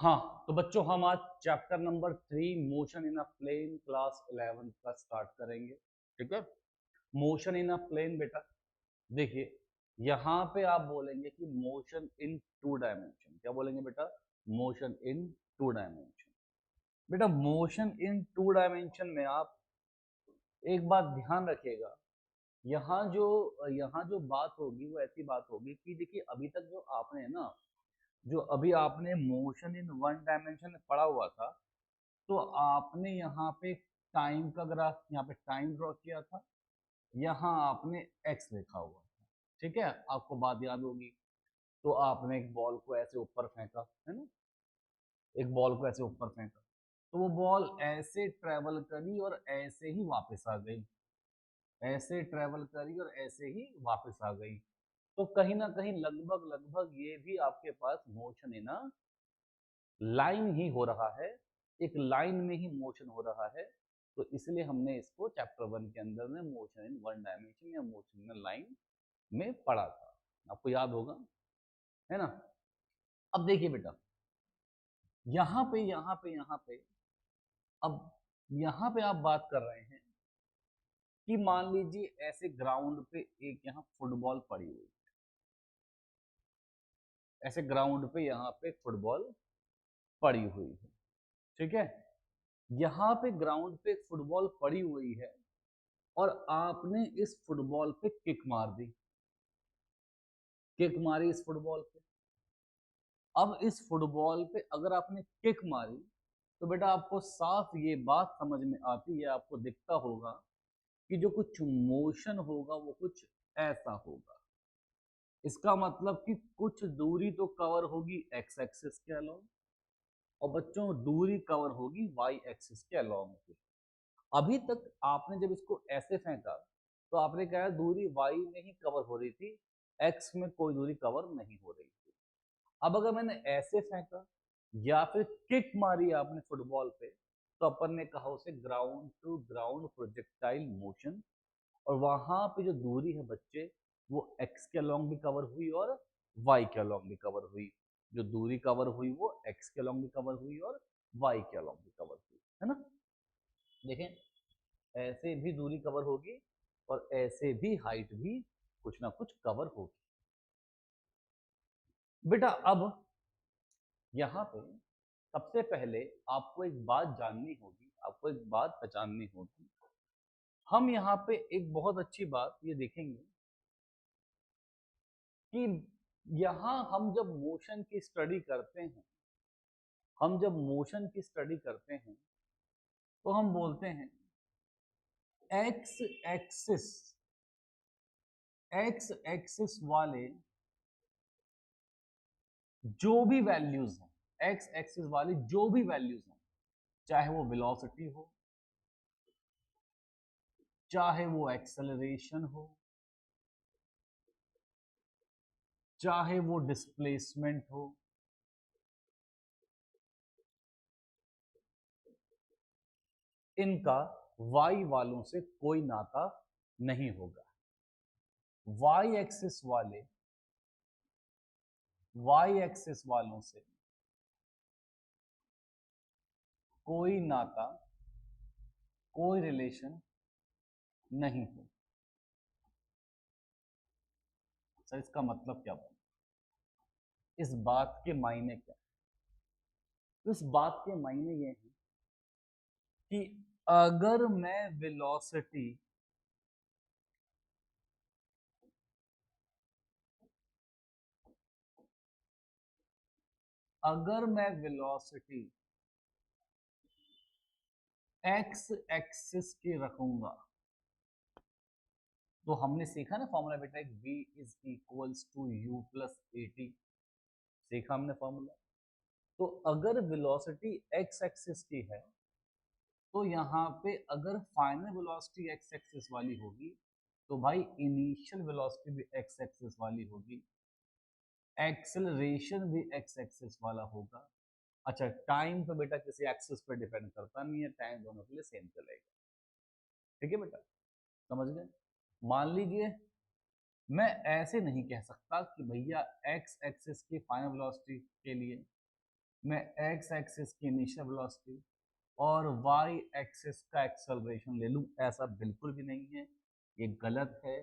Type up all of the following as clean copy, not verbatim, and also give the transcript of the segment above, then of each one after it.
हाँ तो बच्चों हम आज chapter number 3 motion in a plane class 11 का स्टार्ट करेंगे। ठीक है, मोशन इन अ प्लेन बेटा देखिए, यहाँ पे आप बोलेंगे कि मोशन इन टू डायमेंशन। क्या बोलेंगे बेटा? Motion in two dimension. बेटा मोशन इन टू डायमेंशन में आप एक बात ध्यान रखिएगा, यहाँ जो बात होगी वो ऐसी बात होगी कि देखिए अभी तक जो आपने ना, जो अभी आपने मोशन इन वन डायमेंशन में पढ़ा हुआ था, तो आपने यहाँ पे टाइम का ग्राफ, यहाँ पे टाइम ड्रॉ किया था, यहाँ आपने एक्स लिखा हुआ था। ठीक है, आपको बात याद होगी। तो आपने एक बॉल को ऐसे ऊपर फेंका है ना, एक बॉल को ऐसे ऊपर फेंका, तो वो बॉल ऐसे ट्रेवल करी और ऐसे ही वापस आ गई, ऐसे ट्रेवल करी और ऐसे ही वापस आ गई। तो कहीं ना कहीं लगभग लगभग ये भी आपके पास मोशन इन लाइन ही हो रहा है, एक लाइन में ही मोशन हो रहा है। तो इसलिए हमने इसको चैप्टर 1 के अंदर में मोशन इन वन डायमेंशन या मोशन इन लाइन में पढ़ा था, आपको याद होगा, है ना। अब देखिए बेटा, यहाँ पे अब यहाँ पे आप बात कर रहे हैं कि मान लीजिए ऐसे ग्राउंड पे एक यहाँ फुटबॉल पड़ी हुई, ऐसे ग्राउंड पे यहाँ पे फुटबॉल पड़ी हुई है। ठीक है, यहाँ पे ग्राउंड पे फुटबॉल पड़ी हुई है और आपने इस फुटबॉल पे किक मार दी, किक मारी इस फुटबॉल पे। अब इस फुटबॉल पे अगर आपने किक मारी तो बेटा आपको साफ ये बात समझ में आती है, आपको दिखता होगा कि जो कुछ मोशन होगा वो कुछ ऐसा होगा। इसका मतलब कि कुछ दूरी तो कवर होगी एक्स एक्सिस के अलोंग, और बच्चों दूरी कवर होगी वाई एक्सिस के अलोंग। अभी तक आपने जब इसको ऐसे फेंका तो आपने कहा दूरी वाई में ही कवर हो रही थी, एक्स में कोई दूरी कवर नहीं हो रही थी। अब अगर मैंने ऐसे फेंका या फिर किक मारी आपने फुटबॉल पे, तो अपन ने कहा उसे ground to ground projectile motion, और वहां पे जो दूरी है बच्चे वो एक्स के अलोंग भी कवर हुई और वाई के अलोंग भी कवर हुई। जो दूरी कवर हुई वो एक्स के अलोंग भी कवर हुई और वाई के अलोंग भी कवर हुई, है ना। देखें, ऐसे भी दूरी कवर होगी और ऐसे भी हाइट भी कुछ ना कुछ कवर होगी। बेटा अब यहाँ पे सबसे पहले आपको एक बात जाननी होगी, आपको एक बात पहचाननी होगी। हम यहाँ पे एक बहुत अच्छी बात ये देखेंगे कि यहाँ हम जब मोशन की स्टडी करते हैं, हम जब मोशन की स्टडी करते हैं तो हम बोलते हैं एक्स एक्सिस, एक्स एक्सिस वाले जो भी वैल्यूज हैं, एक्स एक्सिस वाली जो भी वैल्यूज हैं, चाहे वो वेलोसिटी हो, चाहे वो एक्सेलरेशन हो, चाहे वो डिस्प्लेसमेंट हो, इनका वाई वालों से कोई नाता नहीं होगा। वाई एक्सिस वाले, वाई एक्सिस वालों से कोई नाता, कोई रिलेशन नहीं है। सर इसका मतलब क्या बना, इस बात के मायने क्या? तो इस बात के मायने ये हैं कि अगर मैं वेलोसिटी, अगर मैं वेलोसिटी एक्स एक्सिस की रखूंगा, तो हमने सीखा ना फॉर्मूला बेटा, एक v is equals to u plus a t, सीखा हमने फॉर्मूला। तो अगर वेलोसिटी एक्स एक्सिस की है तो यहाँ पे अगर फाइनल वेलोसिटी एक्स एक्सिस वाली होगी तो भाई इनिशियल वेलोसिटी भी एक्स एक्सिस वाली होगी, एक्सेलरेशन भी एक्स एक्सिस वाला होगा। अच्छा टाइम तो बेटा किसी एक्सिस पे डिपेंड करता नहीं है, टाइम दोनों के लिए सेम चलेगा। ठीक है बेटा, समझ गए। मान लीजिए मैं ऐसे नहीं कह सकता कि भैया एक्स एक्सिस की फाइनल वेलोसिटी के लिए मैं एक्स एक्सिस की इनिशियल वेलोसिटी और वाई एक्सिस का एक्सेलरेशन ले लूं, ऐसा बिल्कुल भी नहीं है, ये गलत है।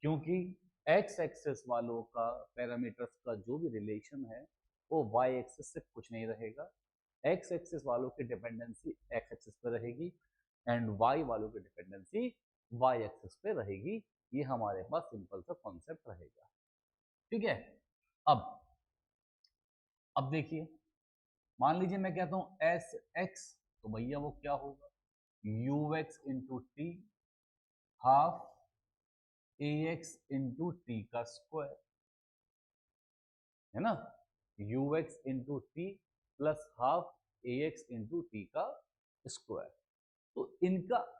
क्योंकि एक्स एक्सिस वालों का पैरामीटर्स का जो भी रिलेशन है वो वाई एक्सिस से कुछ नहीं रहेगा। एक्स एक्सिस वालों की डिपेंडेंसी एक्स एक्सिस पे रहेगी एंड वाई वालों की डिपेंडेंसी वाई एक्सिस पे रहेगी। ये हमारे पास सिंपल सा कॉन्सेप्ट रहेगा, ठीक है। अब देखिए, मान लीजिए मैं कहता हूं एस एक्स, तो भैया वो क्या होगा, you x into T half A x into T का स्क्वायर, है ना, you x into T plus half A x into T का स्क्वायर। तो इनका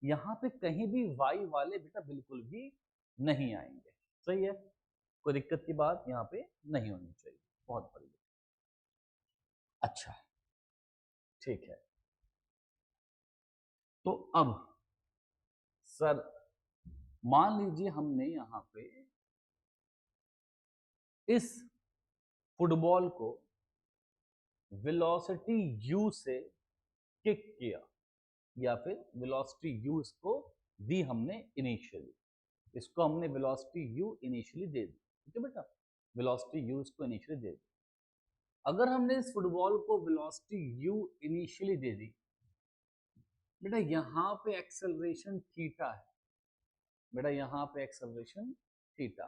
यहाँ पे कहीं भी y वाले बेटा बिल्कुल भी नहीं आएंगे, सही है, कोई दिक्कत की बात यहाँ पे नहीं होनी चाहिए, बहुत बढ़िया। अच्छा, ठीक है, तो अब सर मान लीजिए हमने यहाँ पे इस फुटबॉल को वेलोसिटी u से किक किया, या फिर वेलोसिटी u इसको दी हमने इनिशियली, इसको हमने वेलोसिटी u इनिशियली दे दी, ठीक है बेटा, वेलोसिटी u इसको इनिशियली दे दी। अगर हमने इस फुटबॉल को वेलोसिटी u इनिशियली दे दी, बेटा यहां पे एक्सेलरेशन थीटा है, बेटा यहां पे एक्सेलरेशन थीटा,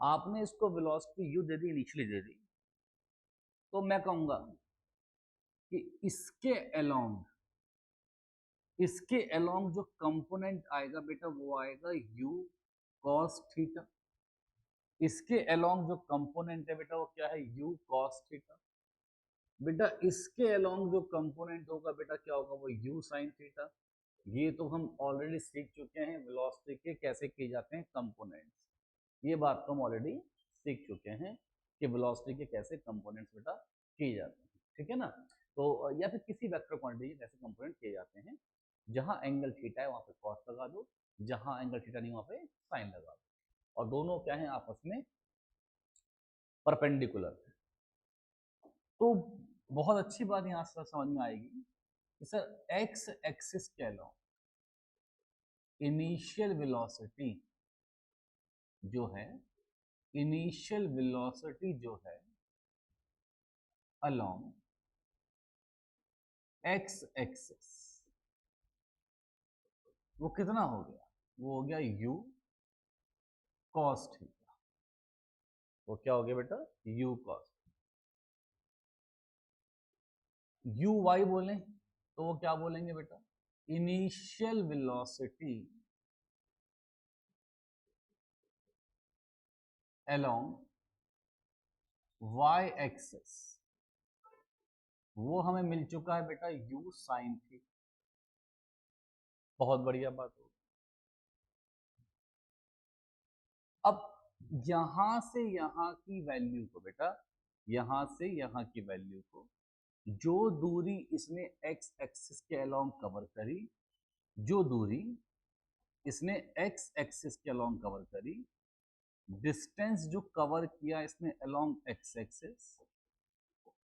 आपने इसको वेलोसिटी u दे दी, इनिशियली दे दी, तो मैं कहूंगा कि इसके अलोंग जो कंपोनेंट आएगा बेटा वो आएगा u cos थीटा। इसके अलोंग जो कंपोनेंट है बेटा वो क्या है, u cos थीटा। बेटा इसके अलोंग जो कंपोनेंट होगा बेटा क्या होगा, वो u sin थीटा। ये तो हम ऑलरेडी सीख चुके हैं वेलोसिटी के कैसे किए जाते हैं कंपोनेंट्स, ये बात तो हम ऑलरेडी सीख चुके हैं कि वेलोसिटी के कैसे कंपोनेंट्स बेटा किए जाते हैं, ठीक है ना। तो या फिर किसी वेक्टर क्वांटिटी के कैसे कंपोनेंट किए जाते हैं, जहां एंगल थीटा है वहां पे कॉस लगा दो, जहां एंगल थीटा नहीं वहां पे साइन लगा दो, और दोनों क्या है आपस में परपेंडिकुलर है। तो बहुत अच्छी बात यहाँ से समझ में आएगी कि सर एक्स एक्सिस के अलोंग इनिशियल वेलोसिटी जो है, इनिशियल वेलोसिटी जो है अलोंग एक्स एक्सिस, वो कितना हो गया, वो हो गया u cos थीटा। वो क्या हो गया बेटा, u cos। u y बोलें तो वो क्या बोलेंगे बेटा, initial velocity along y axis, वो हमें मिल चुका है बेटा u sin थीटा। बहुत बढ़िया बात हो। अब यहां से यहां की वैल्यू को बेटा, यहां से यहां की वैल्यू को, जो दूरी इसने एक्स एक्सिस के अलोंग कवर करी, जो दूरी इसने एक्स एक्सिस के अलोंग कवर करी, डिस्टेंस जो कवर किया इसने along x axis,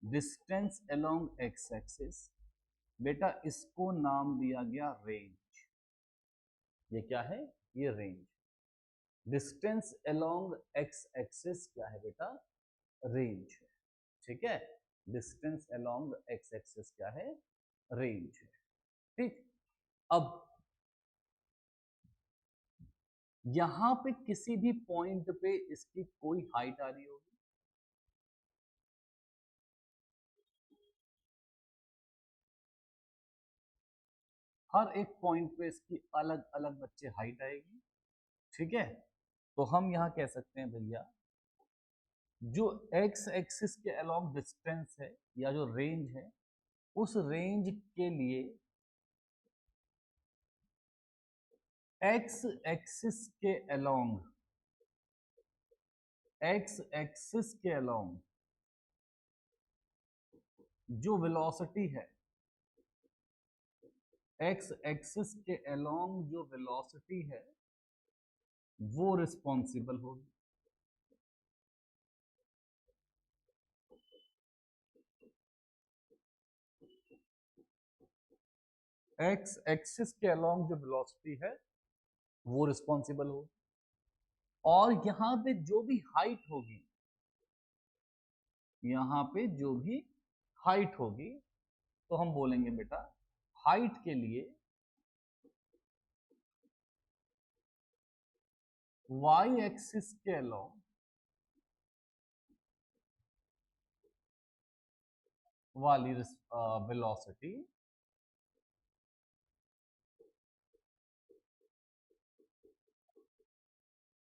distance along x axis, बेटा इसको नाम दिया गया रेंज। ये क्या है, ये range. Distance along x axis क्या है बेटा, रेंज है, ठीक है, डिस्टेंस अलोंग एक्स एक्सिस क्या है, रेंज है, ठीक। अब यहां पे किसी भी पॉइंट पे इसकी कोई हाइट आ रही होगी, हर एक पॉइंट पे इसकी अलग अलग बच्चे हाइट आएगी, ठीक है। तो हम यहां कह सकते हैं भैया जो एक्स एक्सिस के अलोंग डिस्टेंस है या जो रेंज है, उस रेंज के लिए एक्स एक्सिस के अलोंग, एक्स एक्सिस के अलोंग जो वेलोसिटी है, एक्स एक्सिस के अलोंग जो वेलोसिटी है वो रिस्पॉन्सिबल होगी। एक्स एक्सिस के अलोंग जो वेलोसिटी है वो रिस्पॉन्सिबल हो, और यहां पे जो भी हाइट होगी, यहां पे जो भी हाइट होगी, तो हम बोलेंगे बेटा हाइट के लिए वाई एक्सिस के अलोंग वाली वेलोसिटी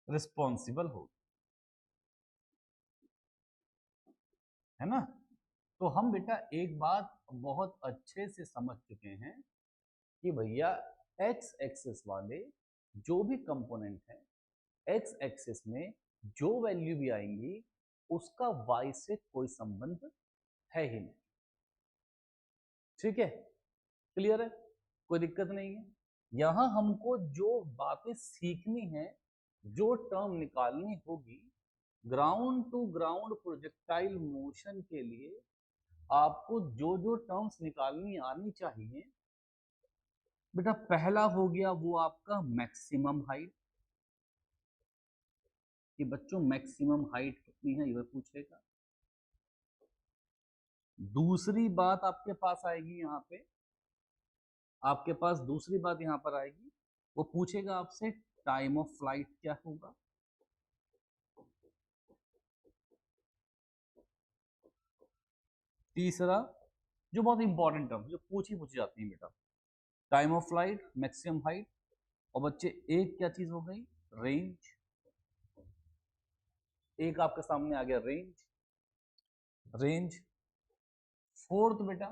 रिस्पॉन्सिबल होगी, है ना। तो हम बेटा एक बात बहुत अच्छे से समझ चुके हैं कि भैया एक्स एक्सिस वाले जो भी कंपोनेंट है, एक्स एक्सिस में जो वैल्यू भी आएंगी उसका वाई से कोई संबंध है ही नहीं। ठीक है, क्लियर है, कोई दिक्कत नहीं है। यहां हमको जो बातें सीखनी है, जो टर्म निकालनी होगी ground to ground projectile motion के लिए, आपको जो जो टर्म्स निकालनी आनी चाहिए बेटा, पहला हो गया वो आपका मैक्सिमम हाइट, कि बच्चों मैक्सिमम हाइट कितनी है यह पूछेगा। दूसरी बात आपके पास आएगी यहां पे, आपके पास दूसरी बात यहां पर आएगी, वो पूछेगा आपसे टाइम ऑफ फ्लाइट क्या होगा। तीसरा जो बहुत इंपॉर्टेंट टर्म जो पूछी जाती है बेटा, time of flight, maximum height, और बच्चे एक क्या चीज हो गई, रेंज। एक आपके सामने आ गया रेंज, रेंज। फोर्थ बेटा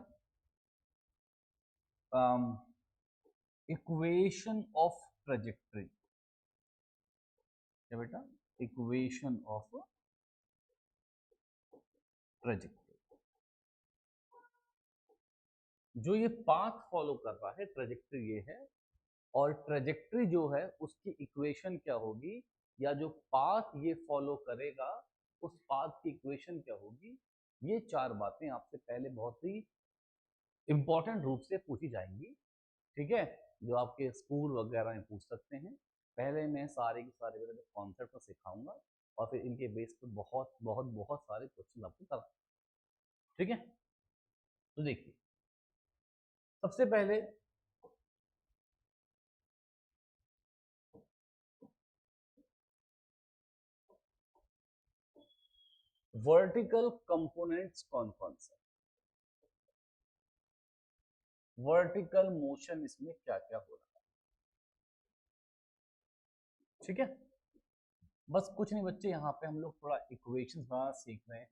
इक्वेशन ऑफ ट्रेजेक्टरी, क्या बेटा, इक्वेशन ऑफ ट्रेजेक्टरी। जो ये पाथ फॉलो कर रहा है ट्रेजेक्टरी ये है, और ट्रेजेक्टरी जो है उसकी इक्वेशन क्या होगी, या जो पाथ ये फॉलो करेगा उस पाथ की इक्वेशन क्या होगी। ये चार बातें आपसे पहले बहुत ही इंपॉर्टेंट रूप से पूछी जाएंगी, ठीक है, जो आपके स्कूल वगैरह में पूछ सकते हैं। पहले मैं सारे के सारे कॉन्सेप्ट सिखाऊंगा और फिर इनके बेस पे बहुत बहुत बहुत सारे क्वेश्चन आपको कराऊंगा, ठीक है। तो देखिए सबसे पहले वर्टिकल कंपोनेंट्स कौन कौन से, वर्टिकल मोशन इसमें क्या क्या हो रहा है, ठीक है। बस कुछ नहीं बच्चे, यहाँ पे हम लोग थोड़ा इक्वेशंस बनाना सीख रहे हैं।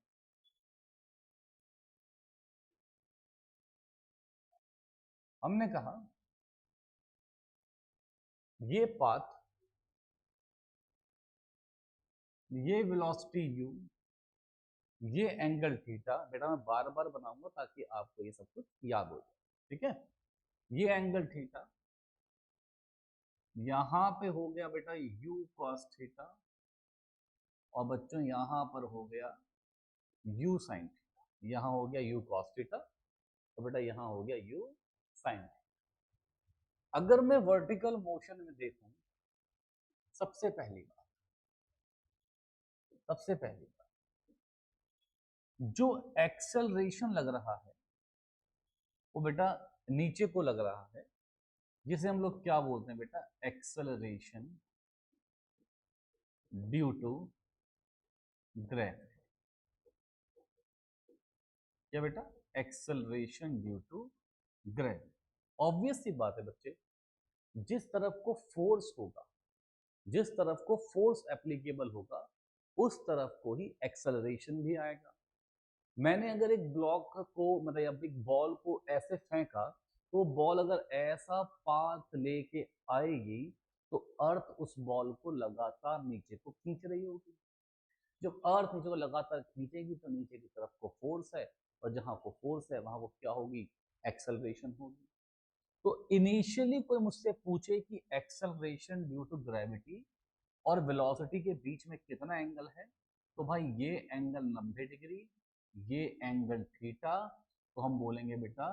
हमने कहा ये पाथ, ये वेलोसिटी u, ये एंगल थीटा, बेटा मैं बार बार बनाऊंगा ताकि आपको ये सब कुछ याद हो जाए, ठीक है। ये एंगल थीटा, यहां पे हो गया बेटा u cos थीटा, और बच्चों यहां पर हो गया u sin थीटा, यहां हो गया u cos थीटा, तो बेटा यहां हो गया u sin थीटा। अगर मैं वर्टिकल मोशन में देखूं, सबसे पहली बात, सबसे पहली बात, जो एक्सेलरेशन लग रहा है वो बेटा नीचे को लग रहा है, जिसे हम लोग क्या बोलते हैं बेटा, एक्सेलरेशन ड्यू टू ग्रेविटी। क्या बेटा, acceleration due to gravity. Obvious सी बात है बच्चे, जिस तरफ को फोर्स होगा, जिस तरफ को फोर्स एप्लीकेबल होगा उस तरफ को ही एक्सेलरेशन भी आएगा। मैंने अगर एक ब्लॉक को मतलब एक बॉल को ऐसे फेंका, तो बॉल अगर ऐसा पाथ लेके आएगी तो अर्थ उस बॉल को लगातार नीचे को खींच रही होगी। जब अर्थ नीचे को लगातार खींचेगी तो नीचे की तरफ को फोर्स है, और जहां को फोर्स है वहां को क्या होगी, एक्सेलरेशन होगी। तो इनिशियली कोई मुझसे पूछे कि एक्सेलरेशन ड्यू टू ग्रेविटी और वेलोसिटी के बीच में कितना एंगल है, तो भाई ये एंगल 90 डिग्री, ये एंगल थीटा, तो हम बोलेंगे बेटा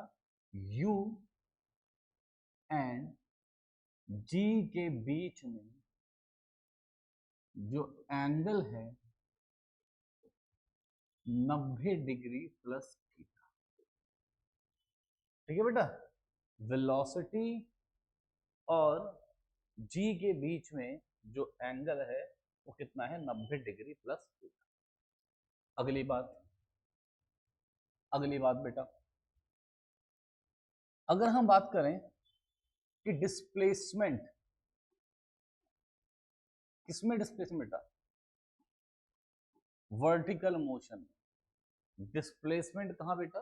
u एंड जी के बीच में जो एंगल है 90 डिग्री प्लस थीटा। ठीक है बेटा, वेलोसिटी और जी के बीच में जो एंगल है वो कितना है, 90 डिग्री प्लस थीटा। अगली बात बेटा, अगर हम बात करें कि डिस्प्लेसमेंट, किसमें डिस्प्लेसमेंट बेटा, वर्टिकल मोशन। डिस्प्लेसमेंट कहां बेटा,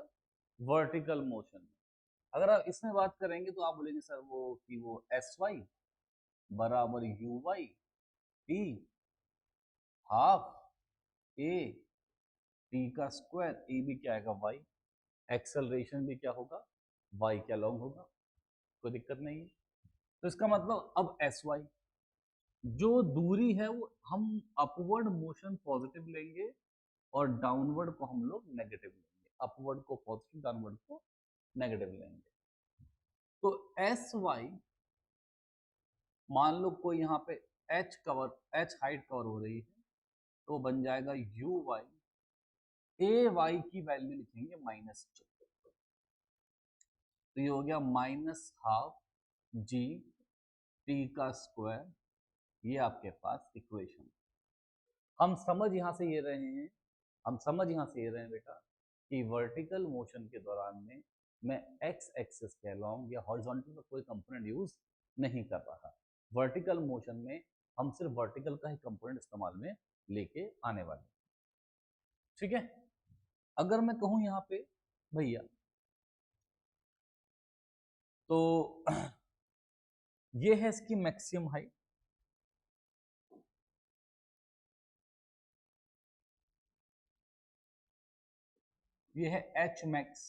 वर्टिकल मोशन। अगर आप इसमें बात करेंगे तो आप बोलेंगे सर वो कि वो एस वाई बराबर u y t half a t का स्क्वायर, ए भी क्या आएगा वाई, एक्सेलरेशन भी क्या होगा वाई के अलोंग होगा, कोई दिक्कत नहीं है। तो इसका मतलब अब एस वाई जो दूरी है वो हम अपवर्ड मोशन पॉजिटिव लेंगे और डाउनवर्ड को हम लोग नेगेटिव लेंगे, अपवर्ड को पॉजिटिव डाउनवर्ड को नेगेटिव लेंगे। तो एस वाई मान लो कोई यहाँ पे एच हाइट कवर हो रही है तो बन जाएगा यू वाई, ए वाई की वैल्यू लिखेंगे -2, तो ये हो गया -हाफ जी टी का स्क्वायर। ये आपके पास इक्वेशन। हम समझ यहां से ये रहे हैं, बेटा कि वर्टिकल मोशन के दौरान में मैं एक्स एक्सिस के अलोंग या हॉरिजॉन्टल का कोई कंपोनेंट यूज नहीं कर रहा। वर्टिकल मोशन में हम सिर्फ वर्टिकल का ही कंपोनेंट इस्तेमाल में लेके आने वाले। ठीक है, अगर मैं कहूं यहां पे भैया तो ये है इसकी मैक्सिमम हाइट, ये है एच मैक्स,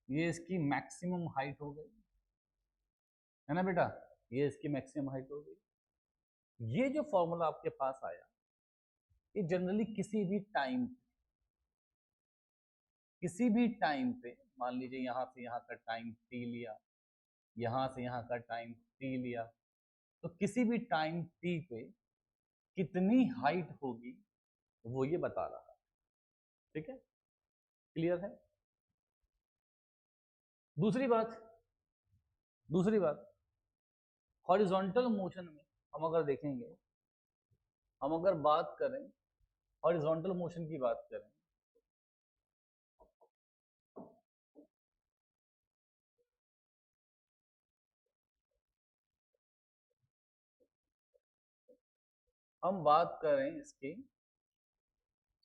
ये इसकी मैक्सिमम हाइट हो गई है ना बेटा, ये इसकी मैक्सिमम हाइट हो गई। ये जो फॉर्मूला आपके पास आया ये जनरली किसी भी टाइम पे मान लीजिए यहां से यहां का टाइम टी लिया, यहां से यहां का टाइम टी लिया, तो किसी भी टाइम टी पे कितनी हाइट होगी वो ये बता रहा है। ठीक है, क्लियर है। दूसरी बात हॉरिजॉन्टल मोशन में हम अगर देखेंगे, हम अगर बात करें हॉरिजॉन्टल मोशन की बात करें, हम बात करें इसकी,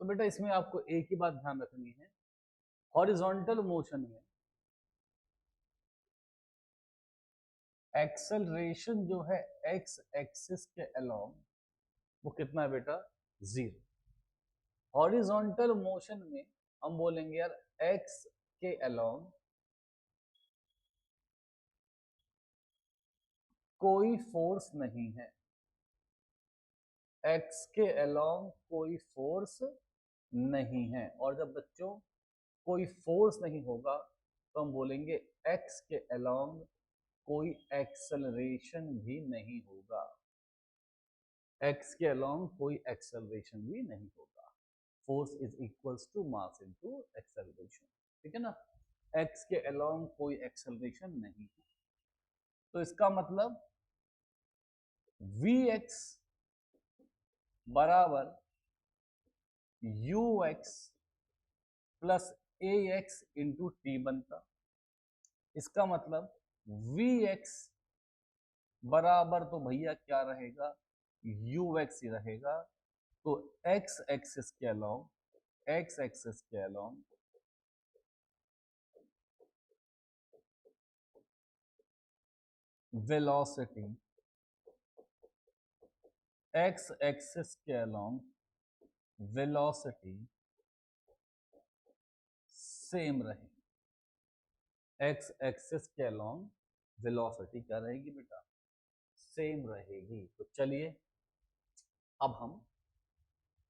तो बेटा इसमें आपको एक ही बात ध्यान रखनी है, हॉरिजॉन्टल मोशन में एक्सेलरेशन जो है एक्स एक्सिस के अलोंग वो कितना है बेटा, 0। हॉरिजॉन्टल मोशन में हम बोलेंगे यार एक्स के अलोंग कोई फोर्स नहीं है, एक्स के अलोंग कोई फोर्स नहीं है। और जब बच्चों कोई फोर्स नहीं होगा तो हम बोलेंगे एक्स के अलोंग कोई एक्सेलरेशन भी नहीं होगा, एक्स के अलोंग कोई एक्सेलरेशन भी नहीं होगा। Force is equals to mass into acceleration. ठीक है ना, एक्स के अलोंग कोई एक्सेलरेशन नहीं है, तो इसका मतलब वी एक्स बराबर you x plus A x into T बनता। इसका मतलब वी एक्स बराबर तो भैया क्या रहेगा, यू एक्स ही रहेगा। तो एक्स एक्सिस के अलोंग वेलोसिटी एक्स एक्सिस के अलोंग वेलोसिटी सेम रहेगी, एक्स एक्सिस के अलोंग वेलोसिटी क्या रहेगी बेटा, सेम रहेगी। तो चलिए अब हम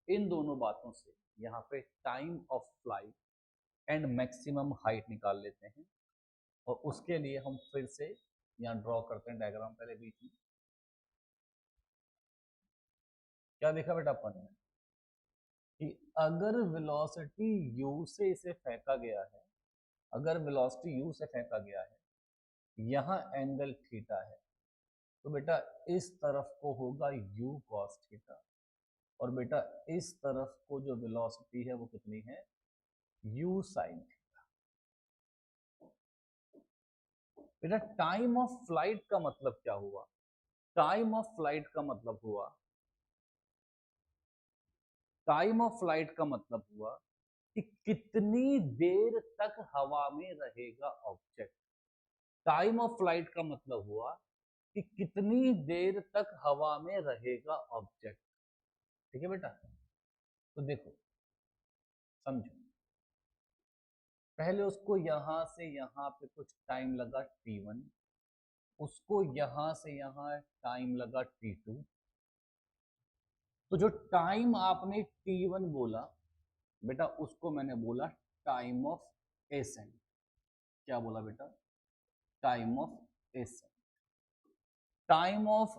इन दोनों बातों से यहाँ पे time of flight and maximum height निकाल लेते हैं। और उसके लिए हम फिर से यहाँ ड्रॉ करते हैं डायग्राम पहले बीच में। क्या देखा बेटा अपन ने कि अगर वेलोसिटी u से इसे फेंका गया है, अगर वेलोसिटी u से फेंका गया है, यहाँ एंगल थीटा है, तो बेटा इस तरफ को होगा u cos थीटा, और बेटा इस तरफ को जो वेलोसिटी है वो कितनी है, u sin थीटा। बेटा टाइम ऑफ फ्लाइट का मतलब क्या हुआ, टाइम ऑफ फ्लाइट का मतलब हुआ, टाइम ऑफ फ्लाइट का मतलब हुआ कि कितनी देर तक हवा में रहेगा ऑब्जेक्ट। टाइम ऑफ फ्लाइट का मतलब हुआ कि कितनी देर तक हवा में रहेगा ऑब्जेक्ट। ठीक है बेटा, तो देखो समझो, पहले उसको यहां से यहां पे कुछ टाइम लगा t1, उसको यहां से यहां टाइम लगा t2, तो जो टाइम आपने t1 बोला बेटा उसको मैंने बोला टाइम ऑफ एसेंट। क्या बोला बेटा, time of accent. Time of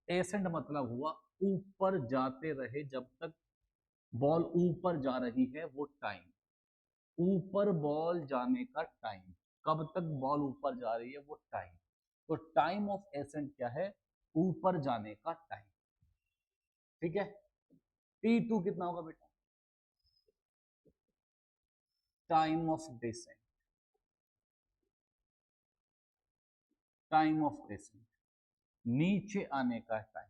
accent मतलब हुआ ऊपर जाते रहे, जब तक बॉल ऊपर जा रही है वो टाइम, ऊपर बॉल जाने का टाइम, कब तक बॉल ऊपर जा रही है वो टाइम। तो टाइम ऑफ एसेंट क्या है, ऊपर जाने का टाइम। ठीक है, t2 कितना होगा बेटा, time of descent, time of descent, नीचे आने का टाइम।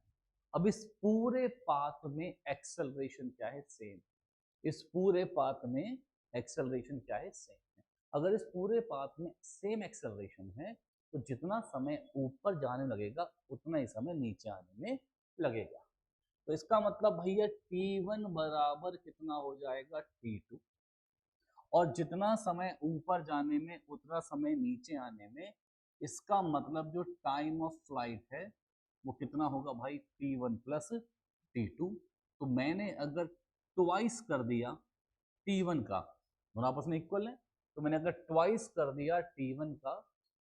अब इस पूरे पाथ में एक्सेलरेशन क्या है, सेम। इस पूरे पाथ में एक्सेलरेशन क्या है, सेम है। अगर इस पूरे पाथ में सेम एक्सेलरेशन है तो जितना समय ऊपर जाने लगेगा उतना ही समय नीचे आने में लगेगा। तो इसका मतलब भैया t1 बराबर कितना हो जाएगा, t2, और जितना समय ऊपर जाने में उतना समय नीचे आने में, इसका मतलब जो टाइम ऑफ फ्लाइट है वो कितना होगा भाई, t1 प्लस t2। तो मैंने अगर ट्वाइस कर दिया t1 का, दोनों आपस में इक्वल है, तो मैंने अगर ट्वाइस कर दिया t1 का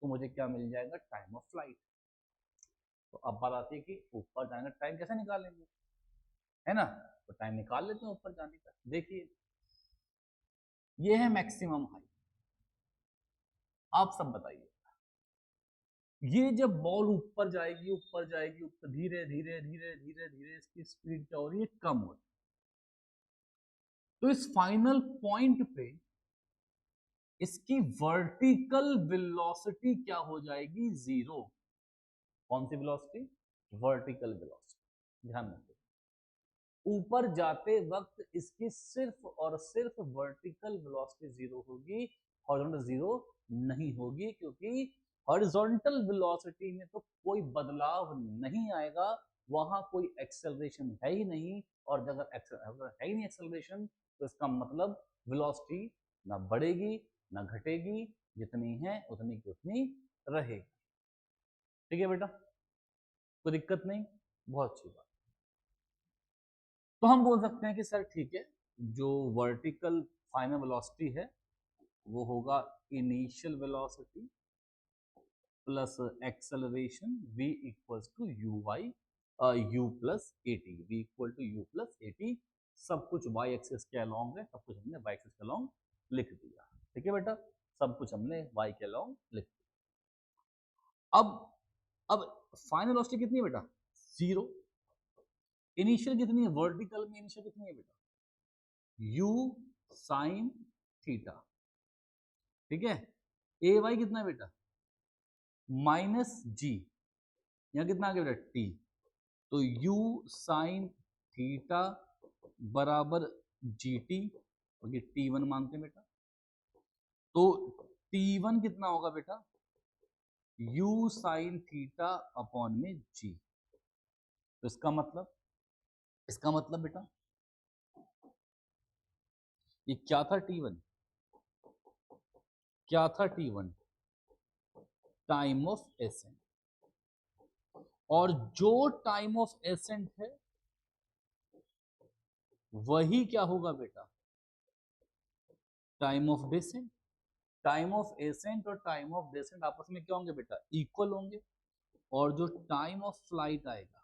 तो मुझे क्या मिल जाएगा, टाइम ऑफ फ्लाइट। तो अब बात आती है कि ऊपर जाने का टाइम कैसे निकालेंगे, है ना। तो टाइम निकाल लेते हैं ऊपर जाने का। देखिए ये है मैक्सिमम हाइट। आप सब बताइए, ये जब बॉल ऊपर जाएगी ऊपर जाएगी ऊपर, धीरे धीरे धीरे धीरे धीरे इसकी स्पीड क्या हो रही है, कम हो रही है। तो इस फाइनल पॉइंट पे इसकी वर्टिकल वेलोसिटी क्या हो जाएगी, जीरो। कौन सी वेलोसिटी, वर्टिकल वेलोसिटी। ध्यान रखिए, ऊपर जाते वक्त इसकी सिर्फ और सिर्फ वर्टिकल वेलोसिटी जीरो होगी, हॉरिजॉन्टल जीरो नहीं होगी, क्योंकि हॉरिजॉन्टल वेलोसिटी में तो कोई बदलाव नहीं आएगा, वहां कोई एक्सेलरेशन है ही नहीं। और अगर है ही नहीं एक्सेलरेशन तो इसका मतलब वेलोसिटी ना बढ़ेगी ना घटेगी, जितनी है उतनी की उतनी रहेगी। ठीक है बेटा, कोई दिक्कत नहीं, बहुत अच्छी बात। तो हम बोल सकते हैं कि सर ठीक है, जो वर्टिकल फाइनल वेलोसिटी है वो होगा initial velocity plus acceleration v equals to u y, u plus a t, v equal to u plus a t. सब कुछ y एक्सिस के अलोंग है, सब कुछ हमने y एक्सिस के अलोंग लिख दिया। ठीक है बेटा, सब कुछ हमने y के अलोंग लिख दिया। अब फाइनल वेलोसिटी कितनी है बेटा, जीरो। इनिशियल कितनी है, वर्टिकल में इनिशियल कितनी है बेटा, u साइन थीटा। ठीक है, ए वाई कितना है बेटा, माइनस जी, यहां कितना आ गया बेटा, टी। तो u साइन थीटा बराबर जी टी, और ये t1 मानते हैं बेटा। तो t1 कितना होगा बेटा, u साइन थीटा अपॉन में g। तो इसका मतलब बेटा ये क्या था, t1 क्या था, t1 टाइम ऑफ एसेंट, और जो टाइम ऑफ एसेंट है वही क्या होगा बेटा, time of descent. Time of ascent और टाइम ऑफ डेसेंट आपस में क्या होंगे बेटा, इक्वल होंगे, और जो टाइम ऑफ फ्लाइट आएगा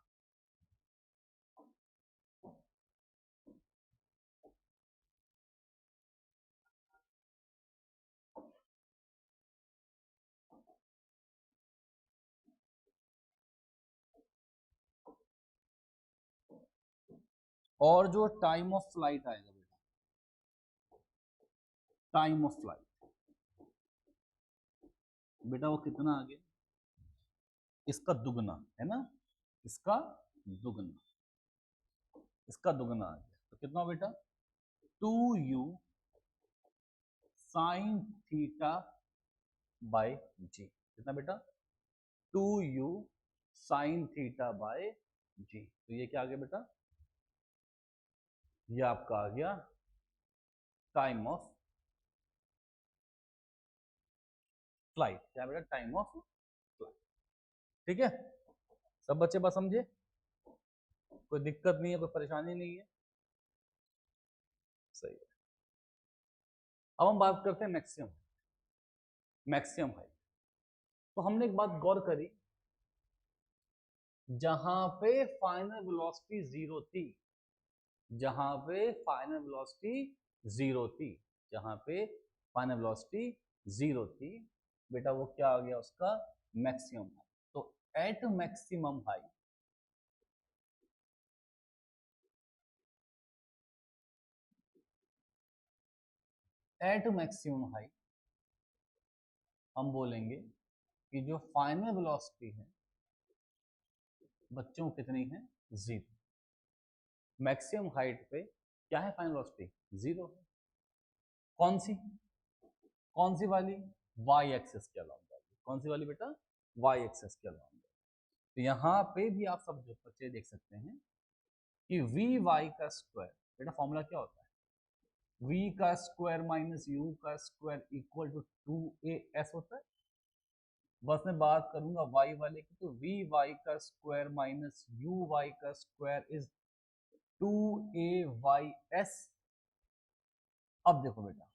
और जो टाइम ऑफ फ्लाइट आएगा बेटा, टाइम ऑफ फ्लाइट बेटा वो कितना आ गया, इसका दुगना है ना, इसका दुगना, इसका दुगना आ गया, तो कितना बेटा 2u साइन थीटा बाय जी, कितना बेटा 2u साइन थीटा बाय जी। तो ये क्या आ गया बेटा, ये आपका आ गया टाइम ऑफ फ्लाइट, क्या बेटा टाइम ऑफ फ्लाइट। ठीक है, सब बच्चे बात समझे, कोई दिक्कत नहीं है, कोई परेशानी नहीं है, सही है। अब हम बात करते हैं मैक्सिमम, मैक्सिमम हाइट। तो हमने एक बात गौर करी, जहां पे फाइनल वेलोसिटी जीरो थी, जहां पे फाइनल वेलोसिटी जीरो थी, जहां पे फाइनल वेलोसिटी जीरो थी बेटा, वो क्या आ गया उसका मैक्सिमम हाइट। तो at maximum height, at maximum height हम बोलेंगे कि जो फाइनल वेलोसिटी है बच्चों कितनी है, जीरो। मैक्सिमम हाइट पे क्या है फाइनल वेलोसिटी, जीरो है। कौन सी, कौन सी वाली, वाई एक्सेस के अलाउंड वाली, कौन सी वाली बेटा, वाई एक्सेस के अलाउंड। तो यहाँ पे भी आप सब बच्चे देख सकते हैं कि वी वाई का स्क्वायर बेटा फॉर्मूला क्या होता है, v का स्क्वायर माइनस u का स्क्वायर इक्वल टू 2as होता है। बस मैं बात करूंगा y वाले की, तो वी वाई का स्क्वायर माइनस u वाई का square is 2a y s। अब देखो बेटा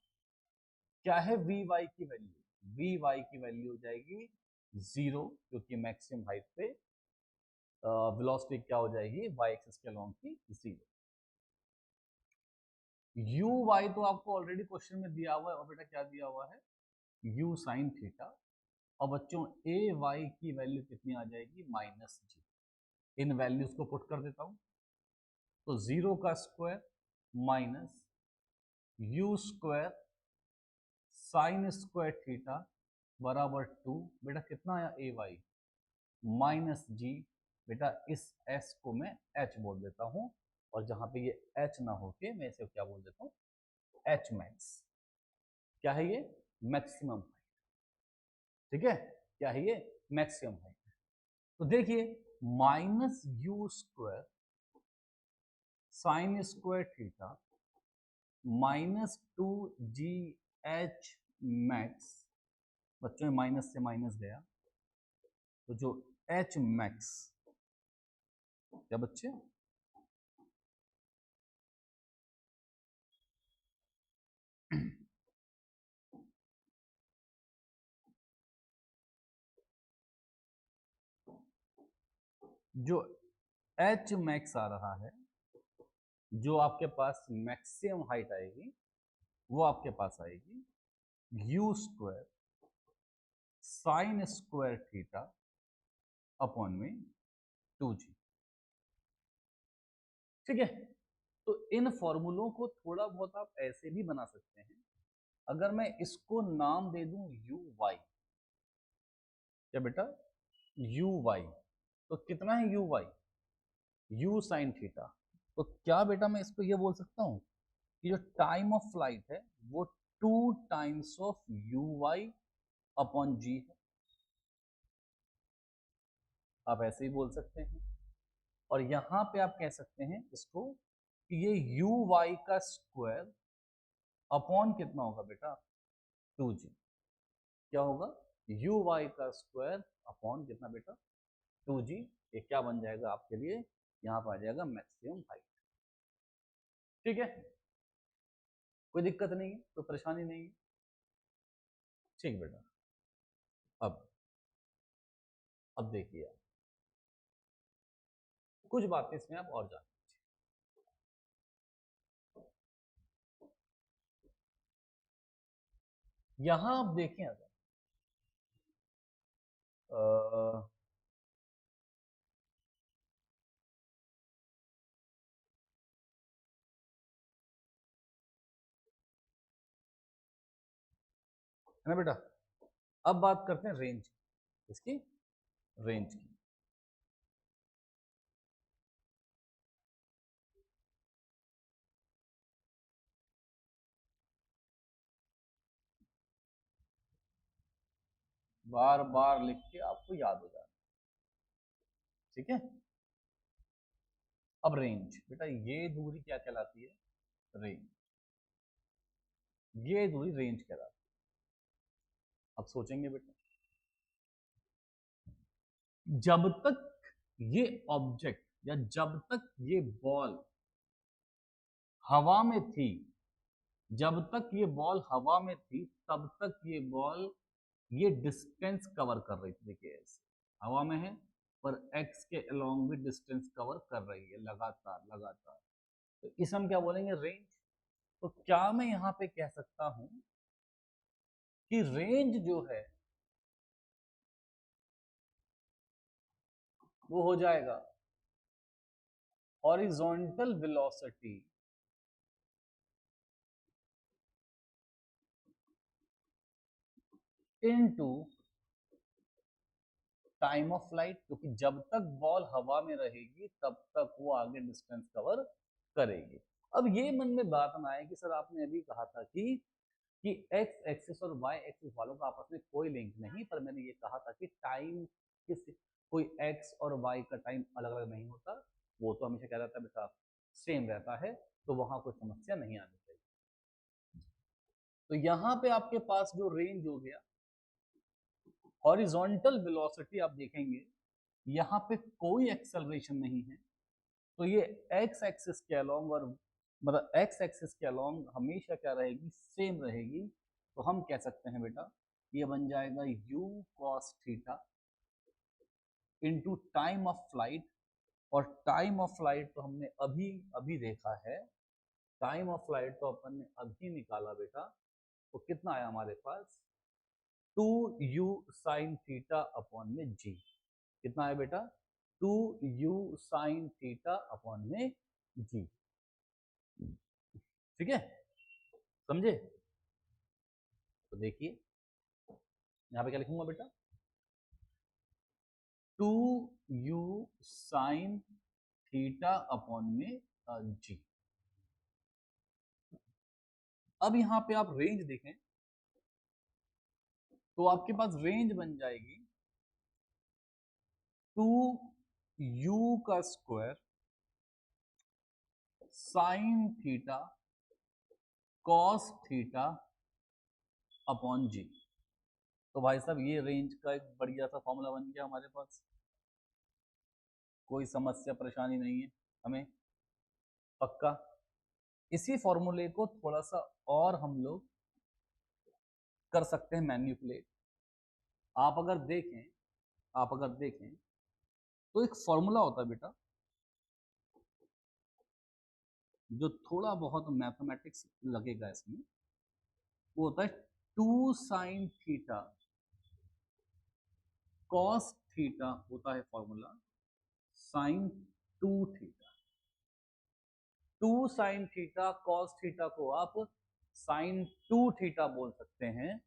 क्या है वी वाई की वैल्यू, वी वाई की वैल्यू हो जाएगी जीरो, क्योंकि मैक्सिमम हाइट पे वेलोसिटी क्या हो जाएगी, वाई एक्सिस के अलोंग की जीरो। यू वाई तो आपको ऑलरेडी क्वेश्चन में दिया हुआ है, और बेटा क्या दिया हुआ है, यू साइन थीटा। और बच्चों ए वाई की वैल्यू कितनी आ जाएगी, माइनस जी। इन वैल्यूज को पुट कर देता हूं, तो जीरो का square minus you square sine square theta बराबर 2, बेटा कितना आया ए वाई माइनस जी। बेटा इस एस को मैं एच बोल देता हूं, और जहां पे ये एच ना होके मैं इसे क्या बोल देता हूं, एच मैक्स। क्या है ये, मैक्सिमम हाइट। ठीक है, क्या है ये, मैक्सिमम हाइट। तो देखिए minus you square sine square theta minus 2gh max, बच्चों में माइनस से माइनस गया, तो जो h मैक्स, क्या बच्चे, जो h मैक्स आ रहा है, जो आपके पास मैक्सिमम हाइट आएगी वो आपके पास आएगी you square sine square theta upon में 2g। ठीक है, तो इन फॉर्मूलों को थोड़ा बहुत आप ऐसे भी बना सकते हैं। अगर मैं इसको नाम दे दूं यू वाई, क्या बेटा यू वाई, तो कितना है u y, u sine theta. तो क्या बेटा मैं इसको ये बोल सकता हूं कि जो टाइम ऑफ फ्लाइट है वो 2 times of u y upon g है, आप ऐसे ही बोल सकते हैं। और यहां पे आप कह सकते हैं इसको कि ये यू वाई का स्क्वायर अपॉन कितना होगा बेटा 2g, क्या होगा यू वाई का स्क्वायर अपॉन कितना बेटा 2g। ये क्या बन जाएगा आपके लिए, यहाँ पर आ जाएगा मैक्सिमम हाइट। ठीक है, कोई दिक्कत नहीं है, कोई परेशानी नहीं है। ठीक बेटा। अब देखिए कुछ बातें इसमें आप और जान, यहां आप देखें अगर है ना बेटा। अब बात करते हैं रेंज, इसकी रेंज की। बार बार लिख के आपको याद हो जाए, ठीक है। अब रेंज बेटा, ये दूरी क्या कहलाती है? रेंज। ये दूरी रेंज कहलाती है। अब सोचेंगे बेटा, जब तक ये ऑब्जेक्ट या जब तक ये बॉल हवा में थी, जब तक ये बॉल हवा में थी तब तक ये बॉल ये डिस्टेंस कवर कर रही थी। देखिए ऐसे हवा में है पर एक्स के अलोंग भी डिस्टेंस कवर कर रही है लगातार लगातार, तो इसे हम क्या बोलेंगे? रेंज। तो क्या मैं यहां पे कह सकता हूं कि रेंज जो है वो हो जाएगा horizontal velocity into time of flight, क्योंकि जब तक बॉल हवा में रहेगी तब तक वो आगे डिस्टेंस कवर करेगी। अब ये मन में बात ना आए कि सर आपने अभी कहा था कि एक्स एक्सिस और वाई एक्सिस वालों का आपस में कोई लिंक नहीं, पर मैंने ये कहा था कि टाइम किस कोई एक्स और वाई का टाइम अलग अलग नहीं होता, वो तो हमेशा क्या रहता है बेटा? सेम रहता है, तो वहां कोई समस्या नहीं आनी चाहिए। तो यहां पे आपके पास जो रेंज हो गया, हॉरिजॉन्टल वेलोसिटी आप देखेंगे यहाँ पे कोई एक्सेलरेशन नहीं है, तो ये एक्स एक्सिस के अलोंग और मतलब एक्स एक्सिस के अलोंग हमेशा क्या रहेगी? सेम रहेगी। तो हम कह सकते हैं बेटा ये बन जाएगा u cos theta into time of flight, और टाइम ऑफ फ्लाइट तो हमने अभी अभी देखा है, टाइम ऑफ फ्लाइट तो अपन ने अभी निकाला बेटा, तो कितना आया हमारे पास? 2u साइन थीटा अपॉन में जी। कितना है बेटा? 2u साइन थीटा अपॉन में जी। ठीक है, समझे? तो देखिए यहां पे क्या लिखूंगा बेटा? 2u साइन थीटा अपॉन में जी। अब यहां पे आप रेंज देखें तो आपके पास रेंज बन जाएगी 2u का square sine theta cos theta upon g. तो भाई साहब ये रेंज का एक बढ़िया सा फॉर्मूला बन गया हमारे पास, कोई समस्या परेशानी नहीं है हमें, पक्का। इसी फॉर्मूले को थोड़ा सा और हम लोग कर सकते हैं मैन्युपुलेट। आप अगर देखें, आप अगर देखें तो एक फॉर्मूला होता है बेटा जो थोड़ा बहुत मैथमेटिक्स लगेगा इसमें, वो होता है 2 साइन थीटा कॉस थीटा, होता है formula sine 2 theta. 2 sign theta cos theta को आप साइन 2 थीटा बोल सकते हैं।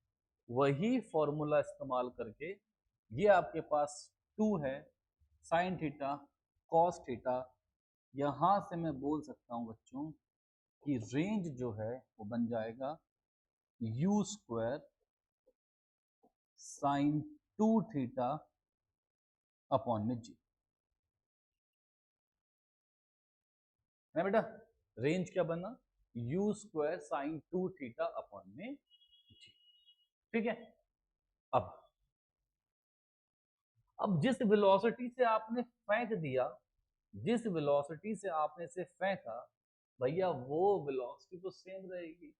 वही फॉर्मूला इस्तेमाल करके ये आपके पास 2 है साइन थीटा कॉस थीटा, यहां से मैं बोल सकता हूं बच्चों कि रेंज जो है वो बन जाएगा you square sign 2 theta upon में जी। है बेटा? रेंज क्या बना? You square sign 2 theta upon में जी। ठीक है। अब जिस वेलोसिटी से आपने फेंक दिया, जिस वेलोसिटी से आपने से फेंका भैया, वो वेलोसिटी तो सेम रहेगी।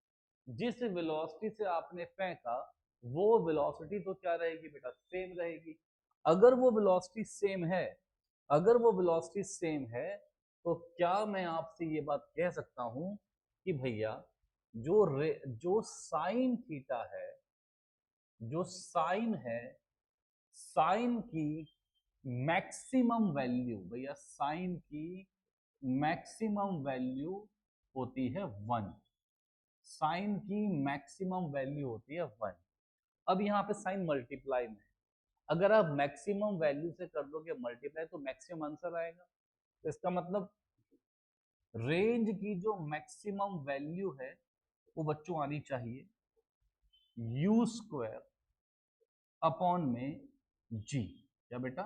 जिस वेलोसिटी से आपने फेंका वो वेलोसिटी तो क्या रहेगी बेटा, सेम रहेगी। अगर वो वेलोसिटी सेम है, अगर वो वेलोसिटी सेम है, तो क्या मैं आपसे ये बात कह सकता हूं कि भैया जो साइन थीटा है, जो साइन है, साइन की मैक्सिमम वैल्यू, भैया साइन की मैक्सिमम वैल्यू होती है 1। साइन की मैक्सिमम वैल्यू होती है 1। अब यहाँ पे साइन मल्टीप्लाई में, अगर आप मैक्सिमम वैल्यू से कर दोगे मल्टीप्लाई तो मैक्सिमम आंसर आएगा। तो इसका मतलब रेंज की जो मैक्सिमम वैल्यू है वो बच्चों आनी चाहिए यू स्क्वायर अपॉन में जी। क्या बेटा,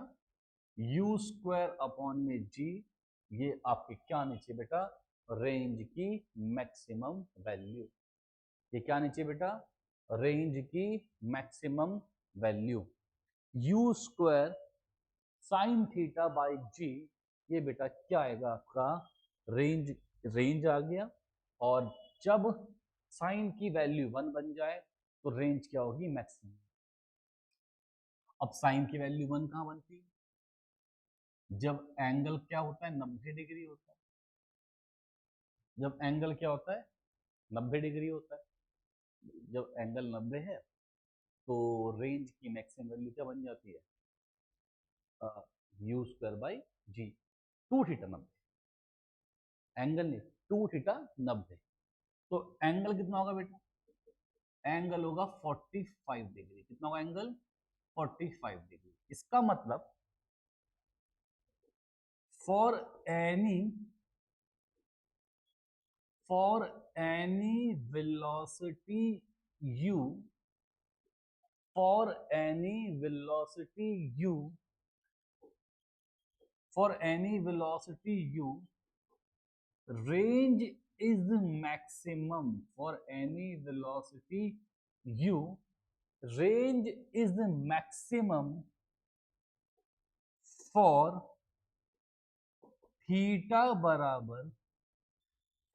यू स्क्वायर अपॉन में जी, ये आपके क्या आनी चाहिए बेटा, रेंज की मैक्सिमम वैल्यू। ये क्या आनी चाहिए बेटा, रेंज की maximum value. U square sine theta by g, ये बेटा क्या आएगा आपका, रेंज, रेंज आ गया। और जब साइन की वैल्यू 1 बन जाए तो रेंज क्या होगी, मैक्सिमम। अब साइन की वैल्यू 1 कहां बनती है, जब एंगल क्या होता है, 90 डिग्री होता है। जब एंगल क्या होता है, 90 डिग्री होता है। जब एंगल 90 है तो रेंज की मैक्सिमम वैल्यू क्या बन जाती है, u square by g. 2 theta 90, angle नहीं, 2 थीटा 90। तो एंगल कितना होगा बेटा, एंगल होगा 45 डिग्री। कितना होगा एंगल, 45 डिग्री। इसका मतलब for any, for any velocity u, for any velocity u, for any velocity u, range is maximum. For any velocity u, range is maximum for theta बराबर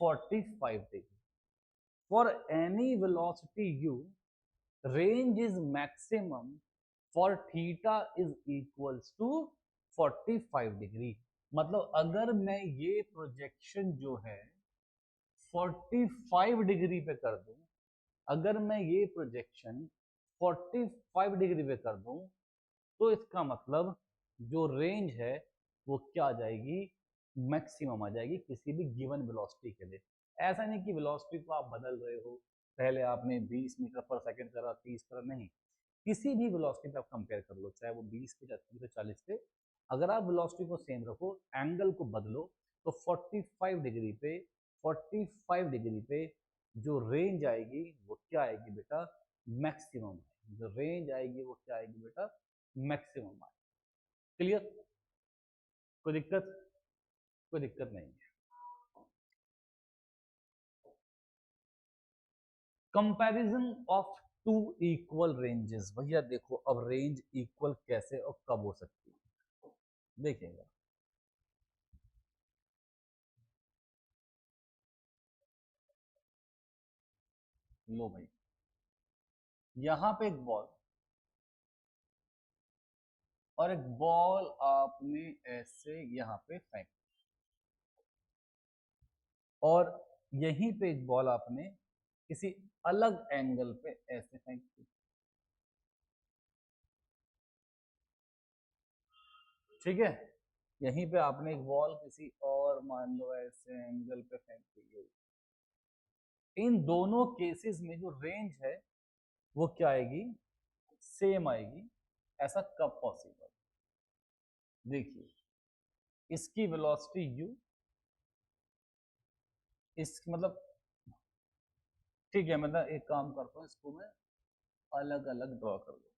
45 degree. For any velocity u, range is maximum for theta is equals to 45 degree. मतलब अगर मैं ये projection जो है 45 degree पे कर दूं, अगर मैं ये प्रोजेक्शन 45 डिग्री पे कर दूं, तो इसका मतलब जो रेंज है वो क्या आ जाएगी, मैक्सिमम आ जाएगी किसी भी गिवन वेलोसिटी के लिए। ऐसा नहीं कि वेलोसिटी को आप बदल रहे हो, पहले आपने 20 मीटर पर सेकंड करा, 30 करा, नहीं। किसी भी वेलोसिटी पे आप कंपेयर कर लो, चाहे वो 20 पे, 30 पे, 40 पे, अगर आप वेलोसिटी को सेम रखो, एंगल को बदलो, तो 45 डिग्री पे, 45 डिग्री पे जो रेंज आएगी वो क्या आएगी बेटा, मैक्सिमम। जो रेंज आएगी वो क्या आएगी बेटा, मैक्सिमम आएगी। क्लियर, कोई दिक्कत, कोई दिक्कत नहीं है। Comparison of two equal ranges, भैया देखो अब रेंज इक्वल कैसे और कब हो सकती है, देखेगा। लो भाई, यहां पे एक बॉल, और एक बॉल आपने ऐसे यहां पे फेंक, और यहीं पे एक बॉल आपने किसी अलग एंगल पे ऐसे फेंक दी। ठीक है, यहीं पे आपने एक बॉल किसी और मान लो ऐसे एंगल पे फेंक दी। इन दोनों केसेस में जो रेंज है वो क्या आएगी, सेम आएगी। ऐसा कब पॉसिबल, देखिए इसकी वेलोसिटी u, इस मतलब, ठीक है मतलब एक काम करता हूँ, इसको मैं अलग अलग ड्रॉ कर दूंगा।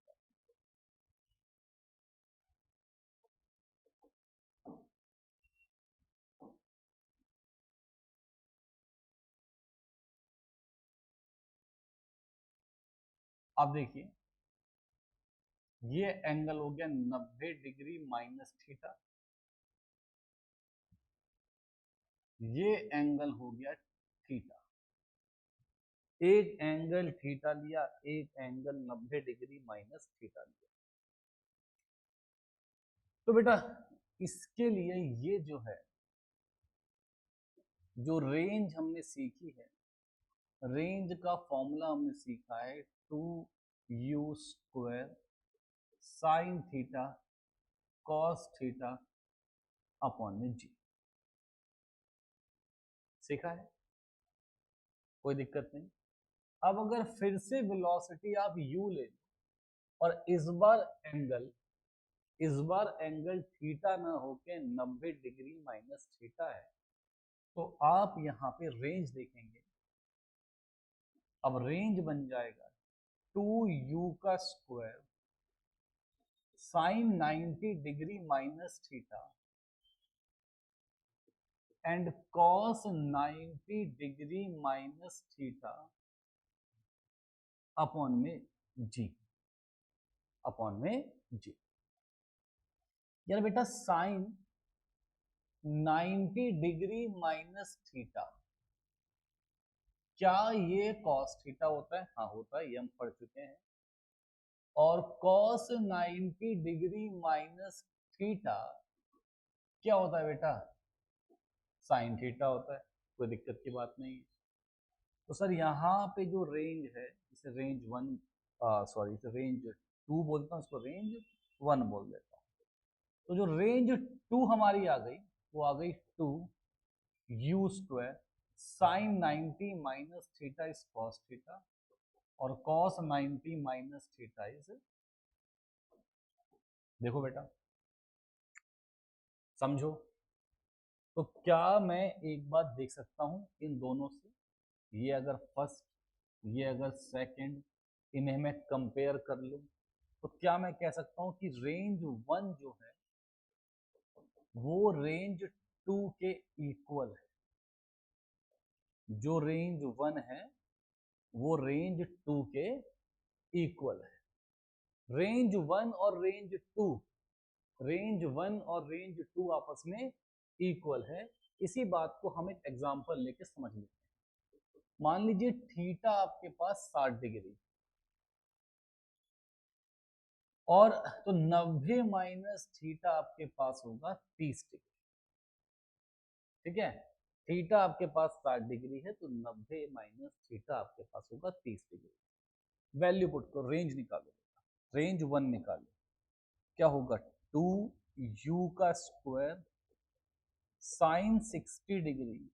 आप देखिए ये एंगल हो गया 90 डिग्री माइनस थीटा, ये एंगल हो गया थीटा। एक एंगल थीटा लिया, एक एंगल 90 डिग्री माइनस थीटा लिया। तो बेटा इसके लिए ये जो है, जो रेंज हमने सीखी है, रेंज का फॉर्मूला हमने सीखा है 2u² sign theta cos theta upon में जी। सीखा है, कोई दिक्कत नहीं। अब अगर फिर से वेलोसिटी आप u ले लो और इस बार एंगल थीटा ना होके 90 डिग्री माइनस थीटा है, तो आप यहाँ पे रेंज देखेंगे। अब रेंज बन जाएगा 2u² sine 90 degree minus theta and cos 90 degree minus theta upon में जी, अपॉन में जी। यार बेटा साइन 90 डिग्री माइनस थीटा, क्या ये कॉस थीटा होता है? हाँ होता है, ये हम पढ़ चुके हैं। और कॉस 90 डिग्री माइनस थीटा क्या होता है बेटा? साइन थीटा होता है, कोई दिक्कत की बात नहीं है। तो सर यहाँ पे जो रेंज है, इसे रेंज 1 सॉरी इसे रेंज 2 बोलता हूँ, इसको रेंज 1 बोल देता हूँ। तो जो रेंज 2 हमारी आ गई, वो आ गई 2u² sine 90 minus theta is cos theta और कॉस 90 माइनस थीटा इज, देखो बेटा समझो। तो क्या मैं एक बात देख सकता हूं इन दोनों से, ये अगर फर्स्ट, ये अगर सेकंड, इन्हें मैं कंपेयर कर लूं, तो क्या मैं कह सकता हूं कि रेंज 1 जो है वो रेंज 2 के इक्वल है? जो रेंज 1 है वो रेंज 2 के इक्वल है। रेंज 1 और रेंज 2 आपस में इक्वल है। इसी बात को हम एक एग्जांपल लेके समझ लेते हैं। मान लीजिए थीटा आपके पास 60 डिग्री और तो 90 माइनस थीटा आपके पास होगा 30 डिग्री। ठीक है, थीटा आपके पास 60 डिग्री है तो 90 माइनस थीटा आपके पास होगा 30 डिग्री। वैल्यू पुट करो, रेंज निकालो, रेंज 1 निकालो, क्या होगा 2u² sine 60 degree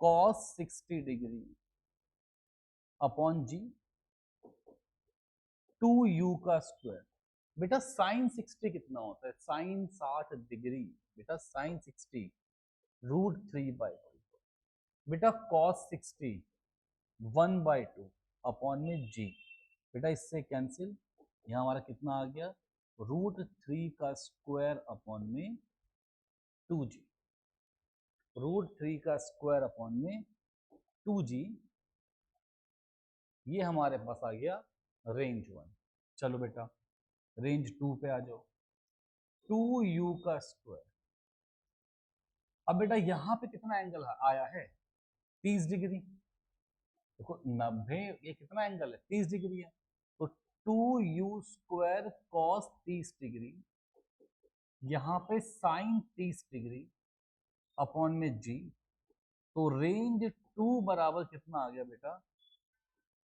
cos 60 degree upon g 2u²। बेटा साइन 60 कितना होता है? साइन 60 डिग्री, बेटा साइन 60 √3/2। बेटा कॉस 60 1/2 अपॉन में जी। बेटा इससे कैंसिल, यहां हमारा कितना आ गया? √3² अपॉन में 2g, √3² अपॉन में 2g। ये हमारे पास आ गया रेंज 1। चलो बेटा रेंज 2 पे आ जाओ, 2u²। अब बेटा यहां पे कितना एंगल आया है? 30 डिग्री। देखो 90, ये कितना एंगल है? 30 डिग्री है। तो 2u² कॉस 30 डिग्री, यहां पे साइन 30 डिग्री अपॉन में जी। तो रेंज 2 बराबर कितना आ गया बेटा?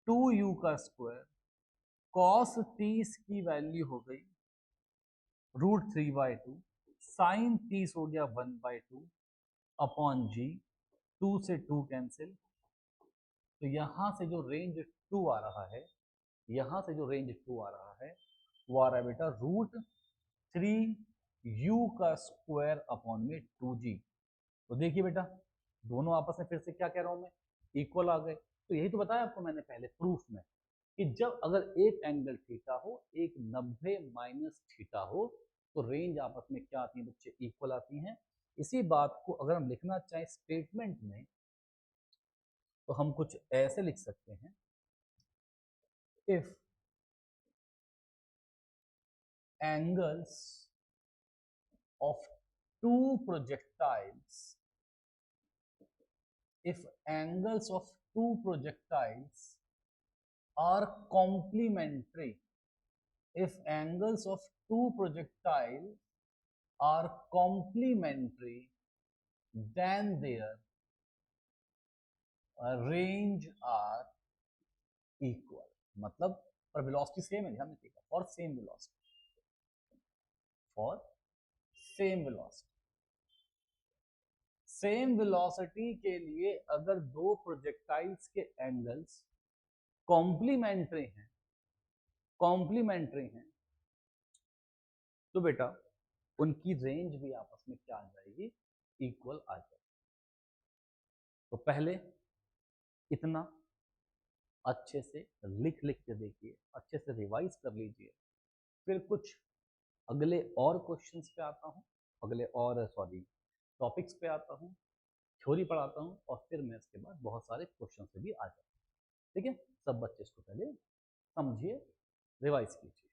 2u² कॉस 30 की वैल्यू हो गई √3/2, साइन 30 हो गया 1/2 अपॉन जी। 2 से 2 कैंसिल, तो यहां से जो रेंज 2 आ रहा है, यहां से जो रेंज 2 आ रहा है वो आ रहा है बेटा √3u² अपॉन में 2g। तो देखिए बेटा दोनों आपस में फिर से क्या कह रहा हूं मैं? इक्वल आ गए। तो यही तो बताया आपको मैंने पहले प्रूफ में कि जब अगर एक एंगल थीटा हो, एक 90 माइनस थीटा हो, तो रेंज आपस में क्या आती है बच्चे? इक्वल आती हैं। इसी बात को अगर हम लिखना चाहें स्टेटमेंट में, तो हम कुछ ऐसे लिख सकते हैं, if angles of two projectiles, if angles of two projectiles are complementary, if angles of two projectiles are complementary, then their range are equal. मतलब पर वेलोसिटी सेम है, ध्यान रखिएगा, for same velocity, for same velocity. Same velocity के लिए अगर दो projectiles के एंगल्स कॉम्प्लीमेंट्री हैं तो बेटा उनकी रेंज भी आपस में क्या आ जाएगी, इक्वल आ जाएगी। तो पहले इतना अच्छे से लिख के देखिए, अच्छे से रिवाइज कर लीजिए, फिर कुछ अगले और क्वेश्चंस पे आता हूँ, अगले और टॉपिक्स पे आता हूँ, थ्योरी पढ़ाता हूँ, और फिर मैं इसके बाद बहुत सारे क्वेश्चन से भी आ जाता हूँ। ठीक है, सब बच्चे इसको पहले समझिए, रिवाइज कीजिए।